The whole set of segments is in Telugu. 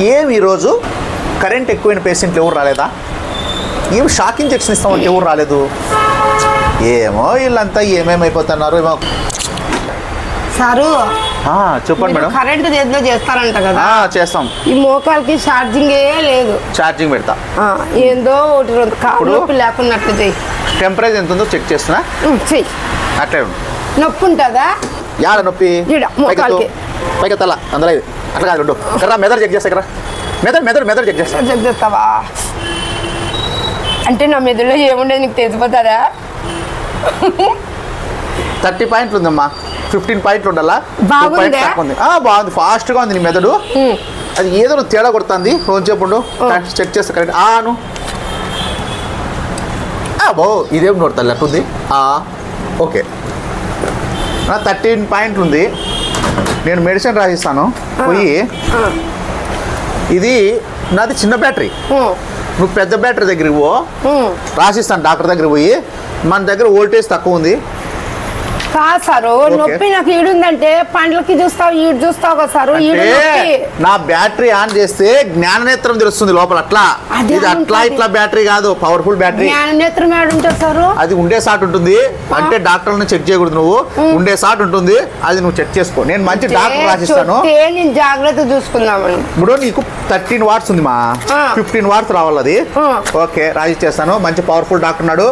ఏమి ఈరోజు కరెంట్ ఎక్కువైన పేషెంట్లు ఎవరు రాలేదా? ఏం షాక్ ఇంజెక్షన్ ఇస్తామంటే ఎవరు రాలేదు? ఏమో వీళ్ళంతా ఏమేమైపోతున్నారు ఏమో. సారు చెప్పండి మేడం. కరెంట్ ఏదో చేస్తారంట కదా? చేస్తాం. ఈ మోకాలకి ఛార్జింగ్ లేదు. ఛార్జింగ్ పెడతా. ఏందో ఒకటి కాలు నొప్పి లేకున్నట్లు చెయ్యి. టెంపరేచర్ ఎంత ఉందో చెక్ చేస్తున్నా. చెయ్యి. అట్లే నొప్పి ఉంటుందా? యాడ నొప్పి? మోకాలకి పైకి తల అందులో అట్లా కాదు రెండు కర్రా మెదడు చెక్ చేస్తా. కర్రా మెదడు చెక్ చేస్తా. చెక్ చేస్తావా? అంటే నా మెదడులో ఏముండేది నీకు తెలిసిపోతారా? 30 పాయింట్లు ఉందమ్మా. 15 పాయింట్లు ఉండాలా? బాగుంది. ఫాస్ట్గా ఉంది నీ మెదడు. అది ఏదో తేడా కొడుతుంది. రోజు చెప్పుడు చెక్ చేస్తా. కరెక్ట్ ఆను బో ఇదేం నోడతాను అట్టుంది. ఓకే 13 పాయింట్లు ఉంది. నేను మెడిసిన్ రాసిస్తాను పోయి. ఇది నాది చిన్న బ్యాటరీ. నువ్వు పెద్ద బ్యాటరీ దగ్గరికి పో. రాసిస్తాను డాక్టర్ దగ్గరికి పోయి. మన దగ్గర వోల్టేజ్ తక్కువ ఉంది. కాదు సారు, నొప్పి నాకు ఈడుందంటే పండ్లకి చూస్తావు ఈడు చూస్తావు కదా సారు. నా బ్యాటరీ ఆన్ చేస్తే జ్ఞాననేత్రం తెలుస్తుంది లోపల. అట్లా ఇది అట్లా ఇట్లా బ్యాటరీ కాదు, పవర్ఫుల్ బ్యాటరీ. జ్ఞాననేత్రం ఏడుంటుంది సారు? అది ఉండే సాట్ ఉంటుంది. అంటే డాక్టర్ని చెక్ చేయకూడదు, నువ్వు ఉండే సాట్ ఉంటుంది. అది నువ్వు చెక్ చేసుకో. నేను మంచి డాక్టర్ రాసిస్తాను. నేను జాగ్రత్త చూసుకుందామని. ఇప్పుడు నీకు 13 వాట్స్ ఉంది మా. 15 వాట్స్ రావాలి. అది ఓకే రాసిచ్చేస్తాను. మంచి పవర్ఫుల్ డాక్టర్ ఉన్నాడు.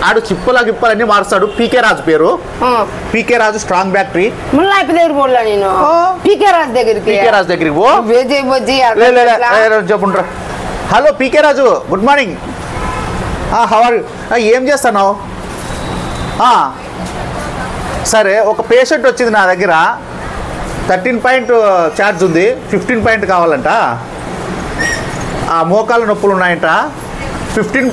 ఆడు చిప్పలా గిప్పలన్నీ మారుస్తాడు. పీకే రాజు పేరు. పీకే రాజు స్ట్రాంగ్ బ్యాటరీ. నేను పీకే రాజు దగ్గరికి పో. చెప్పుండ్రా. హలో పీకే రాజు, గుడ్ మార్నింగ్. హవర్ ఏం చేస్తున్నావు? సరే, ఒక పేషెంట్ వచ్చింది నా దగ్గర. 13 పాయింట్ ఛార్జ్ ఉంది. 15 పాయింట్ కావాలంట. మోకాళ్ళ నొప్పులు ఉన్నాయంట. 15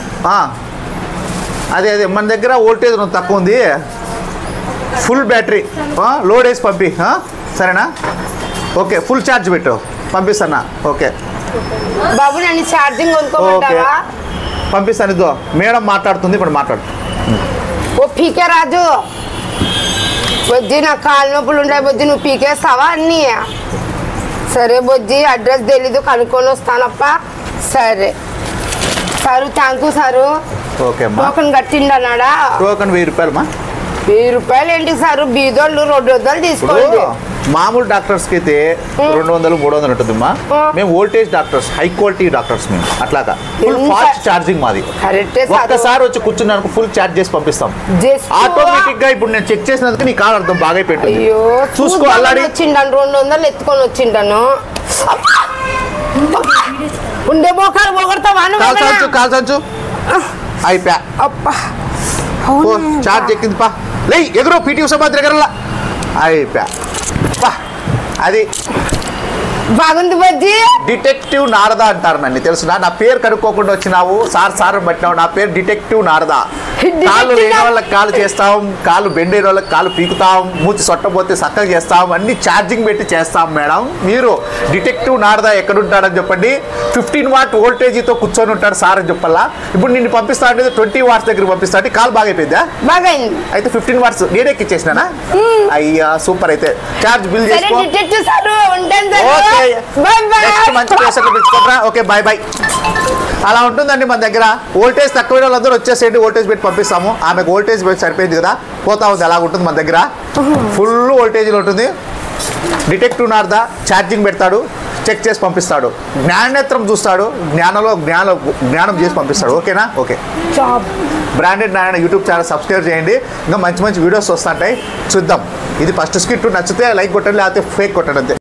అదే మన దగ్గర వోల్టేజ్ తక్కువ ఉంది. ఫుల్ బ్యాటరీ లోడ్ వేసి పంపి. సరేనా? ఓకే ఫుల్ ఛార్జ్ పెట్టు, పంపిస్తానా? ఓకే బాబు నన్ను ఛార్జింగ్ ఓకే పంపిస్తాను. ఇదో మేడం మాట్లాడుతుంది, ఇప్పుడు మాట్లాడు. ఓ పీకే రాజు, బొజ్జి నాకు కాళ్ళ నొప్పులు ఉంటాయి బొజ్జి, నువ్వు పీకేస్తావా అన్నీ? సరే బొజ్జి, అడ్రస్ తెలీదు, కనుక్కొని వస్తానప్ప. సరే sir, thank you sir. Okay token కట్టిండన్నాడా? టోకన్ 1000 రూపాయలు. 1000 రూపాయలు ఏంటి సారు? బీదోళ్ళు 200 తీసుకోండి. మామూలు డాక్టర్స్కి అయితే 200, 300 ఉంటుందమ్మా. మేము voltage doctors, high quality doctors మేము. అట్లాగా ఫుల్ ఫాస్ట్ ఛార్జింగ్ మాది. ఒక్కసారి వచ్చి కూర్చున్నాను ఫుల్ ఛార్జ్ చేసి పంపిస్తాం ఆటోమేటిక్ గా. ఇప్పుడు నేను చెక్ చేసినందుకు నీ కాల్ అర్థం బాగా పెట్టింది. చూసుకో. అల్లాడి వచ్చిండాను 200 ఎత్తుకొని వచ్చిండాను. ఉండే మోకాలు పోగొడతావా? కాల్ సంచు అయిపోయా. ఛార్జ్ ఎక్కింది పా. లే ఎదురు పీటీ ఉషా దగ్గర అయిపోయా. అది బాగుంది బజ్జి. డిటెక్టివ్ నారద అంటారు నన్ను, తెలుసునా? నా పేరు కనుక్కోకుండా వచ్చినావు, సార్ పట్టినావు. నా పేరు డిటెక్టివ్ నారద. కాళ్ళు లేని వాళ్ళకి కాలు చేస్తాం, కాళ్ళు బెండైన వాళ్ళకి కాలు పీకుతాం, మూతి సొట్టపోతే చక్కగా చేస్తాం, అన్ని ఛార్జింగ్ పెట్టి చేస్తాం మేడం. మీరు డిటెక్టివ్ నారద ఎక్కడుంటాడని చెప్పండి. 15 వాట్ వోల్టేజీతో కూర్చొని ఉంటాడు సార్ అని చెప్పాలా. ఇప్పుడు నిన్ను పంపిస్తా అంటే 20 వాట్స్ దగ్గర పంపిస్తా అంటే కాలు బాగా అయిపోయిందా? బాగా అయితే 15 వాట్స్ నేనెక్కిచ్చేసినా. అయ్యా సూపర్. అయితే ఛార్జ్ బిల్ చేసుకో. మంచి పేషెంట్లు తెచ్చుకోరా. Okay bye bye. అలా ఉంటుందండి మన దగ్గర. వోల్టేజ్ తక్కువ వాళ్ళందరూ వచ్చేసేయండి, వోల్టేజ్ పెట్టి పంపిస్తాము. ఆమెకు వోల్టేజ్ పెట్టి సరిపోయింది కదా, పోతా ఉంది. అలా ఉంటుంది మన దగ్గర. ఫుల్ వోల్టేజ్లో ఉంటుంది. డిటెక్టివ్ నారద ఛార్జింగ్ పెడతాడు, చెక్ చేసి పంపిస్తాడు. జ్ఞాననేత్రం చూస్తాడు, జ్ఞానం చేసి పంపిస్తాడు. ఓకేనా? Okay. Branded Narayana YouTube channel subscribe చేయండి. ఇంకా మంచి మంచి వీడియోస్ వస్తుంటాయి, చూద్దాం. ఇది ఫస్ట్ స్కిట్. నచ్చితే లైక్ కొట్టండి, లేకపోతే ఫేక్ కొట్టండి అంతే.